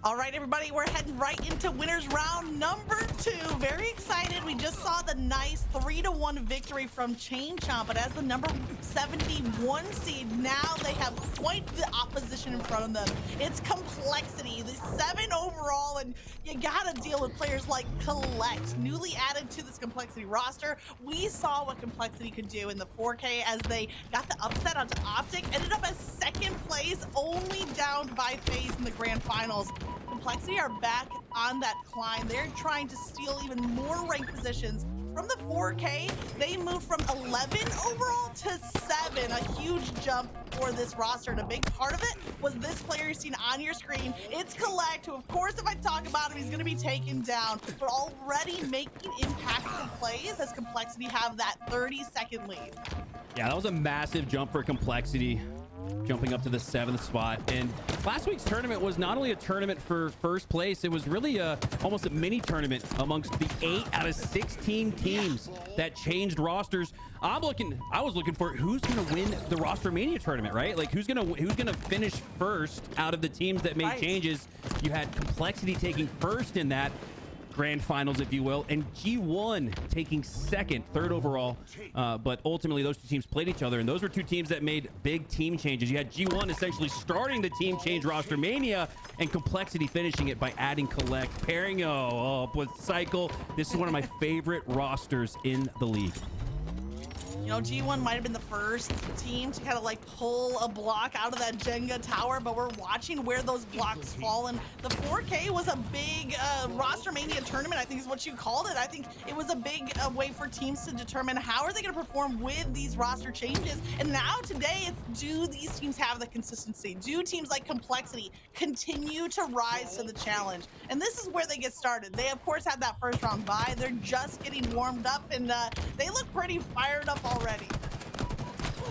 All right, everybody, we're heading right into winners round number 2. Very excited. We just saw the nice 3-1 victory from Chomp, but as the number 71 seed, now they have quite the opposition in front of them. It's Complexity, the 7 overall, and you gotta deal with players like Collect, newly added to this Complexity roster. We saw what Complexity could do in the 4K as they got the upset onto Optic, ended up as second place, only downed by FaZe in the grand finals. Complexity are back on that climb. They're trying to steal even more ranked positions. From the 4K, they moved from 11 overall to 7, a huge jump for this roster. And a big part of it was this player you're seeing on your screen. It's Collect, who, of course, if I talk about him, he's going to be taken down, but already making impactful plays as Complexity have that 30-second lead. Yeah, that was a massive jump for Complexity, jumping up to the 7th spot. And last week's tournament was not only a tournament for first place, it was really almost a mini tournament amongst the 8 out of 16 teams that changed rosters. I was looking for who's gonna win the Roster Mania tournament, right? Like who's gonna finish first out of the teams that made changes. You had Complexity taking first in that grand finals, if you will, and G1 taking third overall, but ultimately those two teams played each other, and those were two teams that made big team changes. You had G1 essentially starting the team change Roster Mania, and Complexity finishing it by adding Collect, pairing up with Cycle. This is one of my favorite rosters in the league. You know, G1 might have been the first team to kind of like pull a block out of that Jenga tower, but we're watching where those blocks fall. And the 4K was a big Roster Mania tournament, I think is what you called it. I think it was a big way for teams to determine how are they going to perform with these roster changes. And now today, it's do these teams have the consistency? Do teams like Complexity continue to rise to the challenge? And this is where they get started. They, of course, had that first round bye. They're just getting warmed up, and they look pretty fired up already.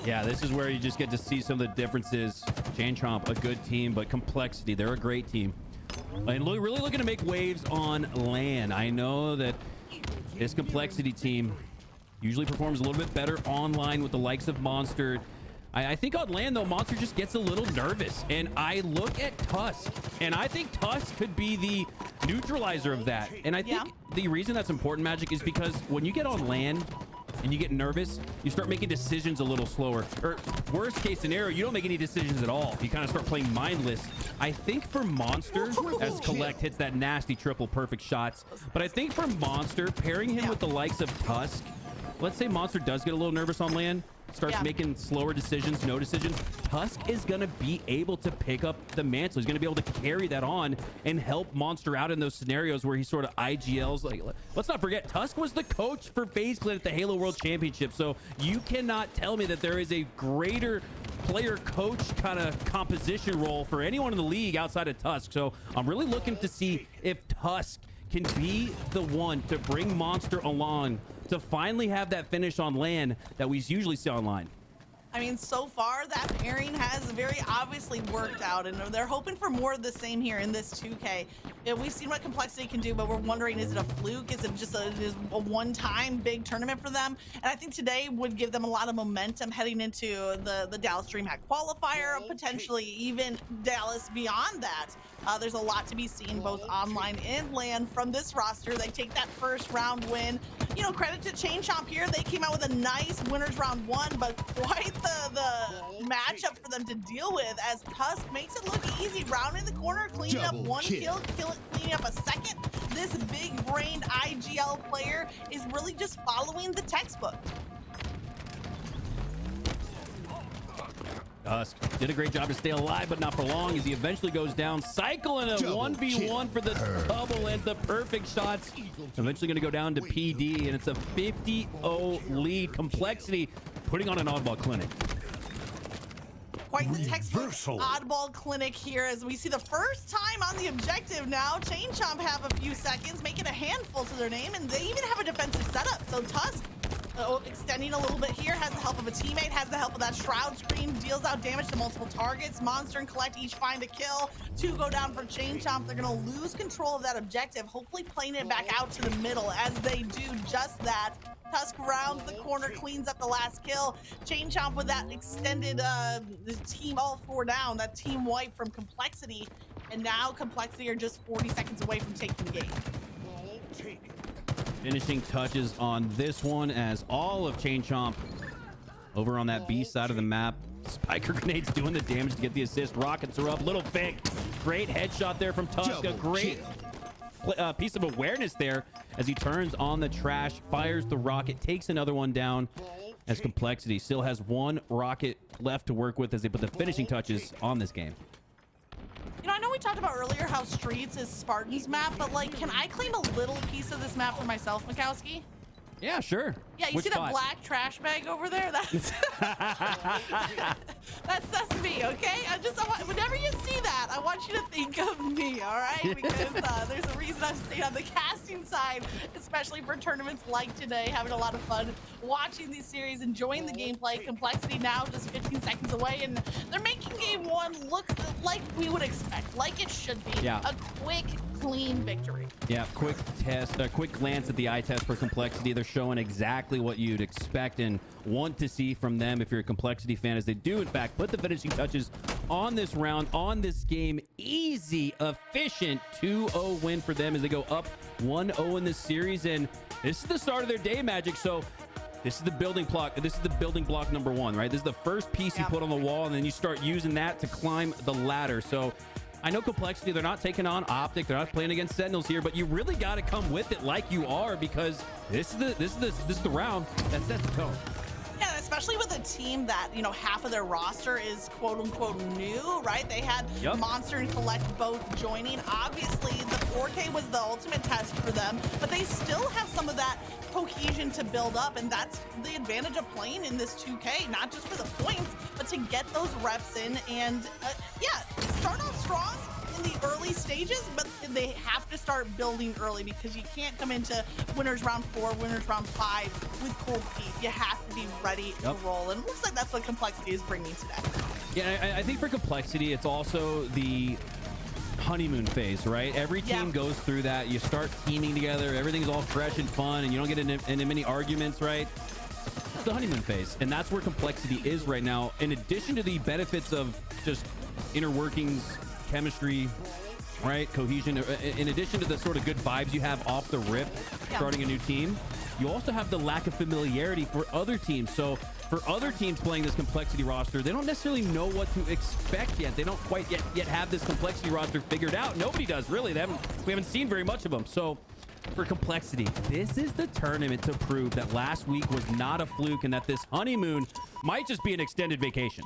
Yeah, this is where you just get to see some of the differences. Chomp, a good team, but Complexity, they're a great team. And really looking to make waves on LAN. I know that this Complexity team usually performs a little bit better online with the likes of Monster. I think on LAN, though, Monster just gets a little nervous. And I look at Tusk, and I think Tusk could be the neutralizer of that. And I think the reason that's important, Magic, is because when you get on LAN, and you get nervous, you start making decisions a little slower. Or worst case scenario, you don't make any decisions at all. You kind of start playing mindless. I think for Monster, as Collect hits that nasty triple perfect shots, but I think for Monster, pairing him with the likes of Tusk, let's say Monster does get a little nervous on LAN, starts making slower decisions, no decisions, Tusk is going to be able to pick up the mantle. He's going to be able to carry that on and help Monster out in those scenarios where he sort of IGLs. Like, let's not forget, Tusk was the coach for FaZe Clan at the Halo World Championship. So you cannot tell me that there is a greater player coach kind of composition role for anyone in the league outside of Tusk. So I'm really looking to see if Tusk can be the one to bring Monster along to finally have that finish on LAN that we usually see online. I mean, so far, that pairing has very obviously worked out, and they're hoping for more of the same here in this 2K. We've seen what Complexity can do, but we're wondering, is it a fluke? Is it just a one-time big tournament for them? And I think today would give them a lot of momentum heading into the Dallas DreamHack qualifier, potentially even Dallas beyond that. There's a lot to be seen both online and LAN from this roster. They take that first round win. You know, credit to Chomp here. They came out with a nice winners round 1, but quite the matchup for them to deal with as Tusk makes it look easy, rounding the corner, cleaning up one kill, cleaning up a second. This big-brained IGL player is really just following the textbook. Tusk did a great job to stay alive, but not for long as he eventually goes down. Cycle in a 1v1 for the double and the perfect shots. Eventually going to go down to PD, and it's a 50-0 lead. Complexity putting on an oddball clinic. Quite the textbook oddball clinic here as we see the first time on the objective now. Chomp have a few seconds, make it a handful to their name, and they even have a defensive setup. So Tusk extending a little bit here, has the help of a teammate, has the help of that shroud screen, deals out damage to multiple targets. Monster and Collect each find a kill. 2 go down for Chomp. They're going to lose control of that objective, hopefully playing it back out to the middle as they do just that. Tusk rounds the corner, cleans up the last kill. Chain Chomp with that extended team all 4 down, that team wipe from Complexity. And now Complexity are just 40 seconds away from taking the game. Finishing touches on this one as all of Chain Chomp over on that B side of the map. Spiker grenades doing the damage to get the assist. Rockets are up. Little Vic, great headshot there from Tusk. A great piece of awareness there as he turns on the trash, fires the rocket, takes another one down. As Complexity still has 1 rocket left to work with as they put the finishing touches on this game. You know, I know we talked about earlier how Streets is Spartan's map, but like, can I claim a little piece of this map for myself, Mikowski? Yeah, sure. Yeah, you Which see spot? that black trash bag over there? That's that's me, okay? Whenever you see that, I want you to think of me, all right? Because there's a reason I've stayed on the casting side, especially for tournaments like today, having a lot of fun watching these series, enjoying the gameplay. Complexity now just 15 seconds away, and they're making game 1 look like we would expect, like it should be. Yeah. A quick, clean victory. Yeah, quick test, a quick glance at the eye test for Complexity. They're showing exactly what you'd expect and want to see from them if you're a Complexity fan, as they do in fact put the finishing touches on this round, on this game. Easy, efficient 2-0 win for them as they go up 1-0 in this series. And this is the start of their day, Magic. So this is the building block. This is the building block number 1, right? This is the first piece you put on the wall, and then you start using that to climb the ladder. So I know Complexity, they're not taking on Optic, they're not playing against Sentinels here, but you really got to come with it like you are, because this is the round that sets the tone. Yeah, especially with a team that, you know, half of their roster is quote unquote new, right? They had Monster and Collect both joining. Obviously, the 4K was the ultimate test for them, but they still have some of that cohesion to build up, and that's the advantage of playing in this 2K, not just for the points, but to get those reps in and, yeah, start off strong in the early stages, but they have to start building early, because you can't come into winners round 4, winners round 5 with cold feet. You have to be ready to roll, and it looks like that's what Complexity is bringing today. Yeah, I think for Complexity, it's also the honeymoon phase, right? Every team goes through that. You start teaming together, everything's all fresh and fun, and you don't get into many arguments, right? It's the honeymoon phase, and that's where Complexity is right now. In addition to the benefits of just inner workings, chemistry, right, cohesion, in addition to the sort of good vibes you have off the rip starting a new team, you also have the lack of familiarity for other teams. So for other teams playing this Complexity roster, they don't necessarily know what to expect yet. They don't quite yet have this Complexity roster figured out. Nobody does, really. We haven't seen very much of them. So for Complexity, this is the tournament to prove that last week was not a fluke, and that this honeymoon might just be an extended vacation.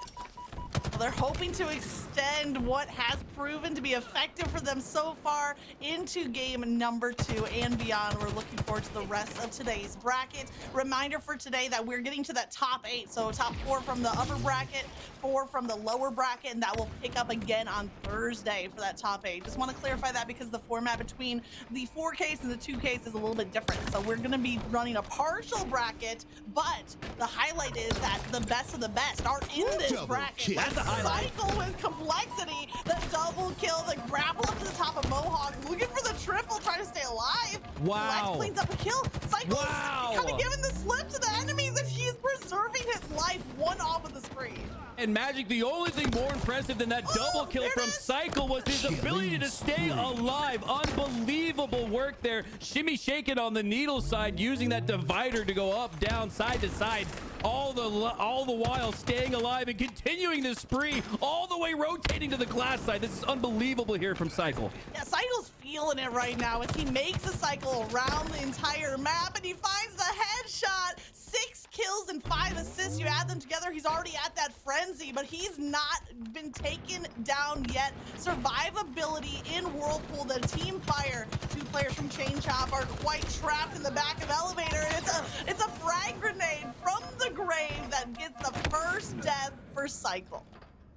They're hoping to extend what has proven to be effective for them so far into game number 2 and beyond. We're looking forward to the rest of today's bracket. Reminder for today that we're getting to that top 8. So top 4 from the upper bracket, 4 from the lower bracket, and that will pick up again on Thursday for that top 8. Just want to clarify that because the format between the 4 case and the 2 case is a little bit different. So we're going to be running a partial bracket, but the highlight is that the best of the best are in this bracket. That's a highlight. Cycle with Complexity, the double kill, the grapple up to the top of Mohawk, looking for the triple, trying to stay alive. Wow. Lex cleans up a kill. Cycle's Wow. kind of giving the slip to the enemies, and he's preserving his life one off of the screen. And Magic, the only thing more impressive than that double kill from Cycle was his ability to stay alive. Unbelievable work there. Shimmy shaking on the needle side, using that divider to go up, down, side to side, all the while staying alive and continuing this spree, all the way rotating to the glass side. This is unbelievable here from Cycle. Yeah, Cycle's feeling it right now as he makes a cycle around the entire map, and he finds the headshot. 6 kills and 5 assists. You add them together, he's already at that frenzy, but he's not been taken down yet. Survivability in Whirlpool, the team fire. 2 players from Chain Chomp are quite trapped in the back of Elevator, and it's a frag grenade from the grave that gets the first death for Cycle.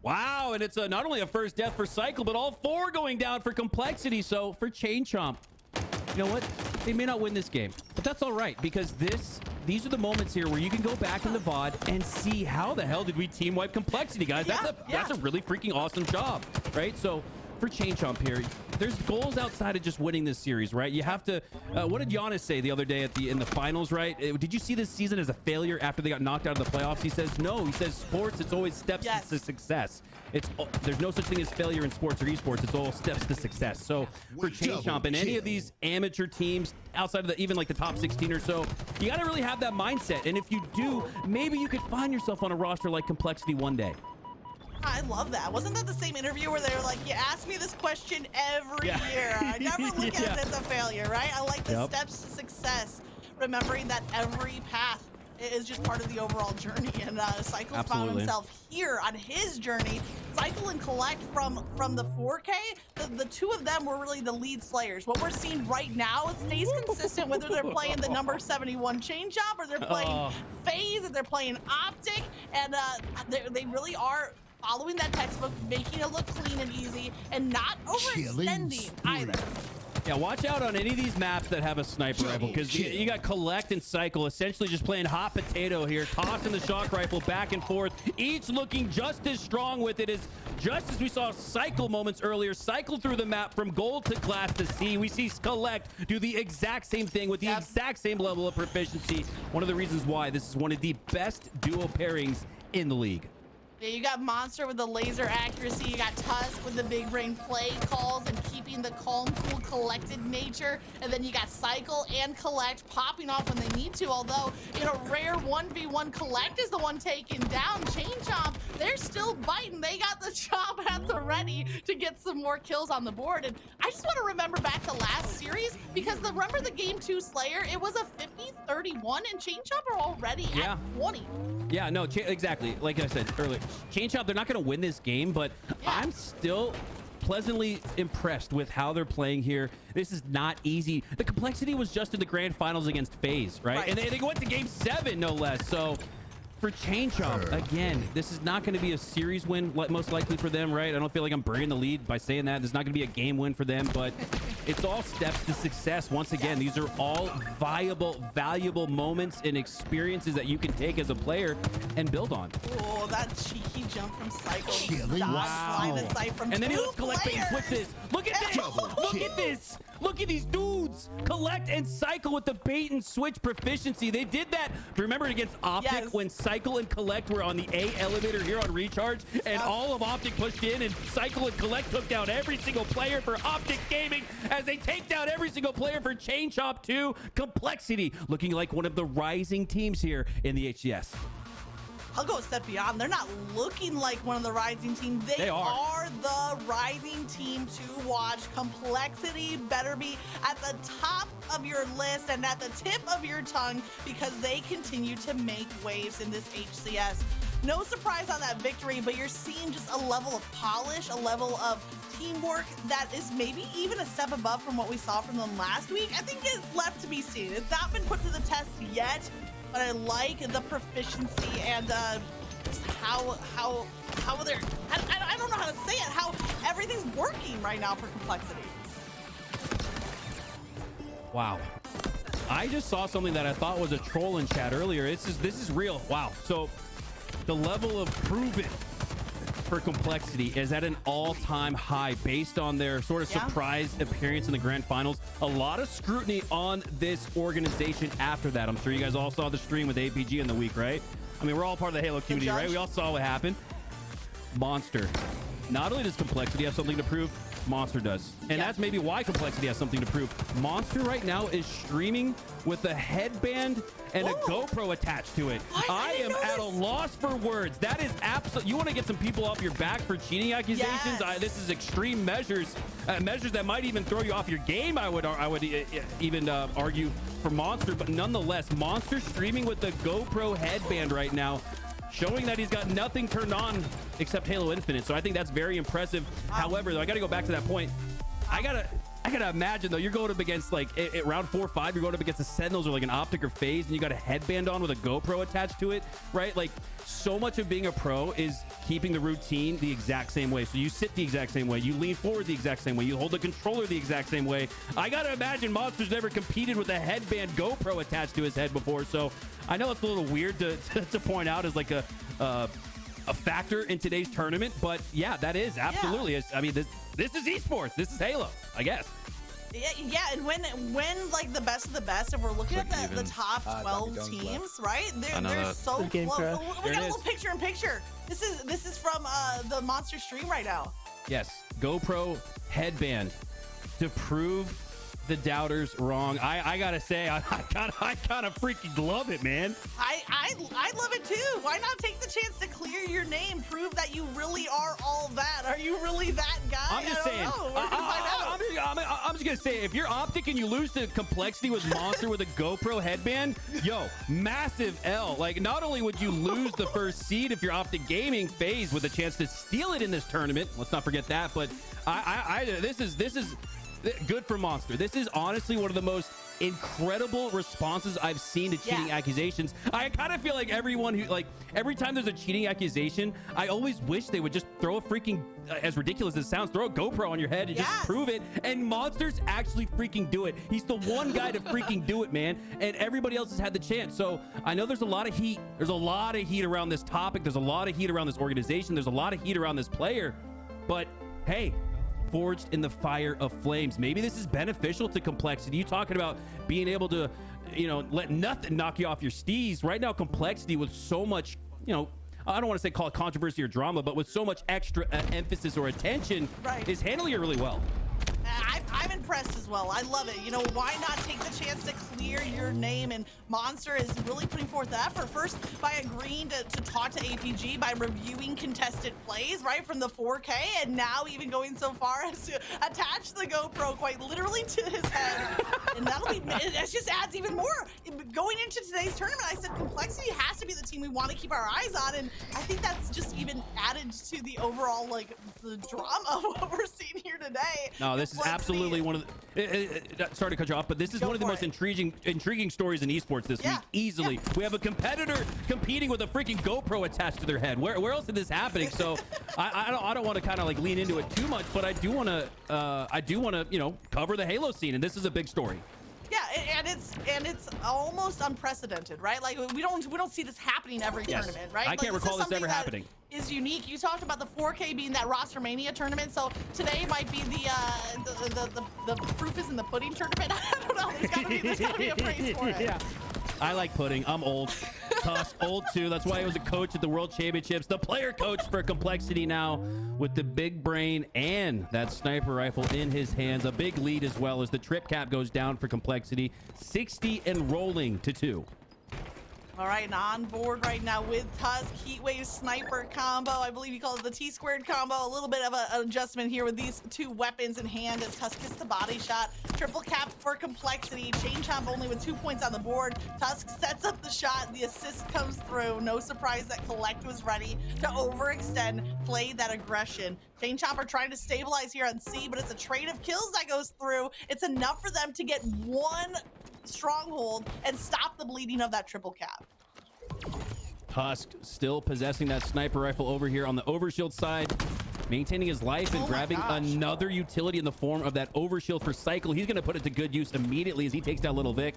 Wow, and it's not only a first death for Cycle, but all 4 going down for Complexity. So for Chain Chomp, you know what? They may not win this game, but that's all right, because these are the moments here where you can go back in the VOD and see how the hell did we team wipe Complexity, guys. That's a really freaking awesome job, right? So for Chain Chomp here, there's goals outside of just winning this series, right? You have to. What did Giannis say the other day in the finals, right? Did you see this season as a failure after they got knocked out of the playoffs? He says no. He says sports, it's always steps to success. There's no such thing as failure in sports or esports. It's all steps to success. So for Chain Chomp and any of these amateur teams outside of even like the top 16 or so, you got to really have that mindset. And if you do, maybe you could find yourself on a roster like Complexity one day. I love that. Wasn't that the same interview where they were like, you ask me this question every year. I never look at it as a failure, right? I like the steps to success, remembering that every path is just part of the overall journey. And Cycle found himself here on his journey. Cycle and Collect from the 4K, the two of them were really the lead slayers. What we're seeing right now, it stays consistent whether they're playing the number 71 Chain Chomp or they're playing FaZe, or they're playing Optic, and they really are following that textbook, making it look clean and easy, and not overextending either. Yeah, watch out on any of these maps that have a sniper rifle, because you got Collect and Cycle essentially just playing hot potato here, tossing the shock rifle back and forth, each looking just as strong with it as just as we saw Cycle moments earlier, cycle through the map from gold to glass to sea. We see Collect do the exact same thing with the exact same level of proficiency. One of the reasons why this is one of the best duo pairings in the league. Yeah, you got Monster with the laser accuracy. You got Tusk with the big brain play calls and keeping the calm, cool, collected nature. And then you got Cycle and Collect popping off when they need to. Although, in a rare 1v1, Collect is the one taken down. Chain Chomp, they're still biting. They got the Chomp at the ready to get some more kills on the board. And I just want to remember back to last series, because remember the Game 2 Slayer? It was a 50-31, and Chain Chomp are already at 20. Yeah, no, exactly. Like I said earlier, Chain Chomp, they're not going to win this game, but I'm still pleasantly impressed with how they're playing here. This is not easy. The Complexity was just in the grand finals against FaZe, right? And they went to game 7, no less. So for Chain Chomp, again, this is not going to be a series win, most likely for them, right? I don't feel like I'm burying the lead by saying that. This is not going to be a game win for them, but it's all steps to success. Once again, these are all viable, valuable moments and experiences that you can take as a player and build on. Oh, that cheeky jump from Cycle. Wow. Line of sight from and then he lets Collect bait and switch this. Look at this. Look at this. Look at these dudes. Collect and Cycle with the bait and switch proficiency. They did that, remember, against Optic when Cycle and Collect were on the A elevator here on Recharge, and all of Optic pushed in, and Cycle and Collect took down every single player for Optic Gaming as they take down every single player for Chain Chomp 2. Complexity looking like one of the rising teams here in the HCS. I'll go a step beyond. They're not looking like one of the rising teams. They are the rising team to watch. Complexity better be at the top of your list and at the tip of your tongue, because they continue to make waves in this HCS. No surprise on that victory, but you're seeing just a level of polish, a level of teamwork that is maybe even a step above from what we saw from them last week. I think it's left to be seen. It's not been put to the test yet, but I like the proficiency and just how they're, I don't know how to say it, how everything's working right now for Complexity. Wow. I just saw something that I thought was a troll in chat earlier. This is real. Wow. So the level of proven for Complexity is at an all-time high based on their sort of surprise appearance in the grand finals. A lot of scrutiny on this organization after that. I'm sure you guys all saw the stream with APG in the week, right? I mean, we're all part of the Halo community, right? We all saw what happened. Monster. Not only does Complexity have something to prove, Monster does. And that's maybe why Complexity has something to prove. Monster right now is streaming with a headband and a GoPro attached to it. I am at a loss for words. That is absolutely... You want to get some people off your back for cheating accusations? This is extreme measures. Measures that might even throw you off your game, I would even argue, for Monster. But nonetheless, Monster streaming with the GoPro headband right now, showing that he's got nothing turned on except Halo Infinite. So I think that's very impressive. However, though, I got to go back to that point. I gotta imagine, though, you're going up against, like, at round 4 or 5, you're going up against the Sentinels or like an Optic or FaZe, and you got a headband on with a GoPro attached to it, right? Like, so much of being a pro is keeping the routine the exact same way. So you sit the exact same way, you lean forward the exact same way, you hold the controller the exact same way. I gotta imagine Monster's never competed with a headband GoPro attached to his head before. So I know it's a little weird to point out as like a a factor in today's tournament, but yeah, that is absolutely. I mean, this is esports. This is Halo, I guess. Yeah, and when like the best of the best, if we're looking at the top 12 teams, right? They're so close. We got a little picture in picture. This is from the Monster stream right now. Yes, GoPro headband to prove the doubters wrong. I gotta say, I kind of freaking love it, man. I love it too. Why not take the chance to clear your name, prove that you really are all that? Are you really that guy? I'm just saying. I'm just gonna say, if you're Optic and you lose to Complexity with Monster with a GoPro headband, yo, massive L. Like, not only would you lose the first seed if you're Optic Gaming FaZe with a chance to steal it in this tournament, let's not forget that, but this is good for Monster. This is honestly one of the most incredible responses I've seen to cheating accusations. I kind of feel like everyone who, like, every time there's a cheating accusation, I always wish they would just throw a freaking, as ridiculous as it sounds, throw a GoPro on your head and just prove it. And Monster's actually freaking do it. He's the one guy to freaking do it, man. And everybody else has had the chance. So I know there's a lot of heat. There's a lot of heat around this topic. There's a lot of heat around this organization. There's a lot of heat around this player. But hey, forged in the fire of flames. Maybe this is beneficial to Complexity. You talking about being able to, let nothing knock you off your steez. Right now, Complexity with so much, I don't want to say call it controversy or drama, but with so much extra emphasis or attention, is handling it really well. I'm impressed as well. I love it. Why not take the chance to clear your name? And Monster is really putting forth the effort. First, by agreeing to talk to APG, by reviewing contested plays, right, from the 4K, and now even going so far as to attach the GoPro quite literally to his head. And it just adds even more. Going into today's tournament, I said Complexity has to be the team we want to keep our eyes on, and I think that's just even added to the overall, the drama of what we're seeing here today. No, this is absolutely one of the, sorry to cut you off, but this is one of the most intriguing stories in esports this week. Easily. We have a competitor competing with a freaking GoPro attached to their head. Where else is this happening? So I don't want to kind of like lean into it too much, but I do want to cover the Halo scene, and this is a big story. Yeah, and it's almost unprecedented, right? Like we don't see this happening every tournament, right? I can't recall this ever happening. Is unique. You talked about the 4K being that Roster Mania tournament, so today might be the proof is in the pudding tournament. I don't know. There's gotta be a phrase for it. Yeah. I like pudding. I'm old. Tusk, old too. That's why he was a coach at the World Championships. The player coach for Complexity now with the big brain and that sniper rifle in his hands. A big lead as well as the trip cap goes down for Complexity. 60 and rolling to 2. All right, and on board right now with Tusk, Heatwave Sniper combo. I believe he calls it the T-squared combo. A little bit of an adjustment here with these two weapons in hand as Tusk gets the body shot. Triple cap for Complexity. Chain Chomp only with 2 points on the board. Tusk sets up the shot. The assist comes through. No surprise that Collect was ready to overextend, play that aggression. Chain Chomp are trying to stabilize here on C, but it's a trade of kills that goes through. It's enough for them to get one stronghold and stop the bleeding of that triple cap. Tusk still possessing that sniper rifle over here on the overshield side, maintaining his life and grabbing another utility in the form of that overshield for Cycle. He's going to put it to good use immediately as he takes down Little Vic.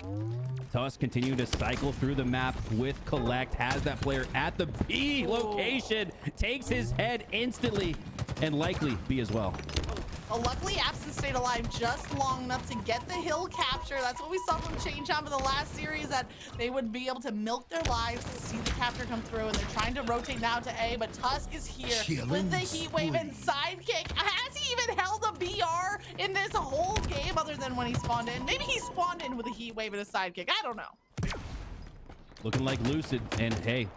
Tusk continuing to cycle through the map with Collect, has that player at the B location, takes his head instantly, and likely B as well. Well, luckily, Absence stayed alive just long enough to get the hill capture. That's what we saw from Chain Chomp in the last series, that they would be able to milk their lives to see the capture come through, and they're trying to rotate now to A, but Tusk is here with the heat wave and sidekick. Has he even held a BR in this whole game other than when he spawned in? Maybe he spawned in with a heat wave and a sidekick. I don't know. Looking like Lucid, and hey,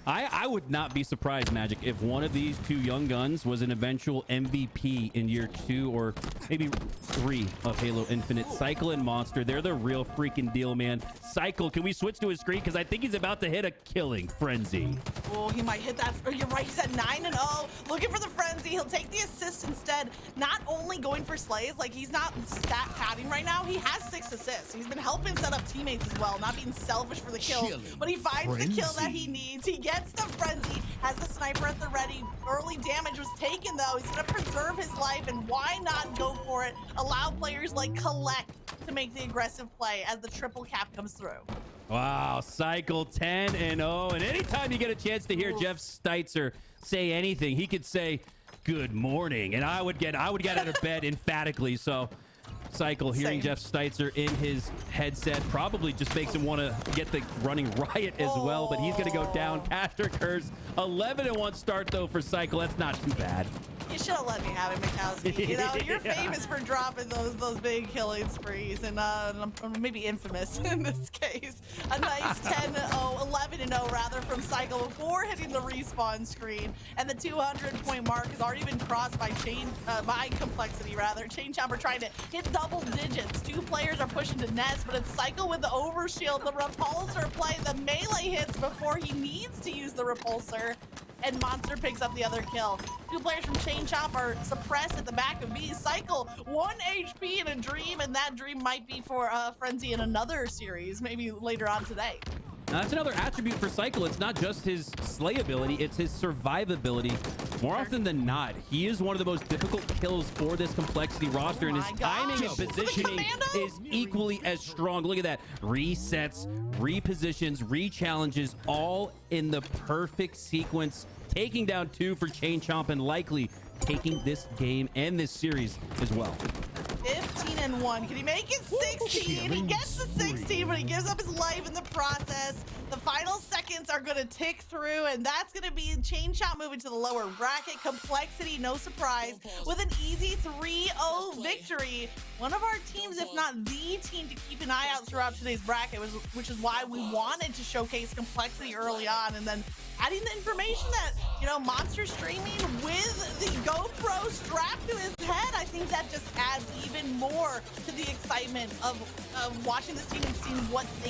I would not be surprised, Magic, if one of these two young guns was an eventual MVP in year 2 or maybe 3 of Halo Infinite. Cycle and Monster, they're the real freaking deal, man. Cycle, can we switch to his screen? Because I think he's about to hit a killing frenzy. Oh, he might hit that. You're right, he's at 9-0. Looking for the frenzy. He'll take the assist instead. Not only going for slays, like he's not stat padding right now. He has 6 assists. He's been helping set up teammates as well, not being selfish for the kill. But he finds the kill that he needs. He gets the frenzy, has the sniper at the ready. Early damage was taken though. He's gonna preserve his life, and why not go for it? Allow players like Collect to make the aggressive play as the triple cap comes through. Wow, Cycle 10-0. And anytime you get a chance to hear Jeff Steitzer say anything, he could say, "Good morning," and I would get out of bed emphatically. So Cycle hearing Jeff Steitzer in his headset probably just makes him want to get the running riot as well, but he's going to go down. Caster Curse, 11-1 start though for Cycle. That's not too bad. You should have let me have it, Mikowski. You know, you're famous for dropping those big killing sprees, and maybe infamous in this case. A nice 10-0, 11-0 rather from Cycle before hitting the respawn screen, and the 200-point mark has already been crossed by Complexity rather. Chain Chomper trying to hit double digits. 2 players are pushing to Nest, but it's Cycle with the overshield, the repulsor play, the melee hits before he needs to use the repulsor. And Monster picks up the other kill. 2 players from Chain Chomp are suppressed at the back of B. Cycle, 1 HP in a dream, and that dream might be for Frenzy in another series, maybe later on today. Now, that's another attribute for Cycle. It's not just his slayability, it's his survivability. More often than not, he is one of the most difficult kills for this Complexity roster, and his timing and positioning is equally as strong. Look at that. Resets, repositions, re-challenges, all in the perfect sequence, taking down 2 for Chain Chomp and likely taking this game and this series as well. 15-1. Can he make it 16? He gets to 16, but he gives up his life in the process. The final seconds are going to tick through, and that's going to be Chain Chomp moving to the lower bracket. Complexity, no surprise, with an easy 3-0 victory. One of our teams, if not the team, to keep an eye out throughout today's bracket, which is why we wanted to showcase Complexity early on, and then adding the information that, you know, Monster streaming with the GoPro strapped to his head. I think that just adds even more to the excitement of watching this team and seeing what they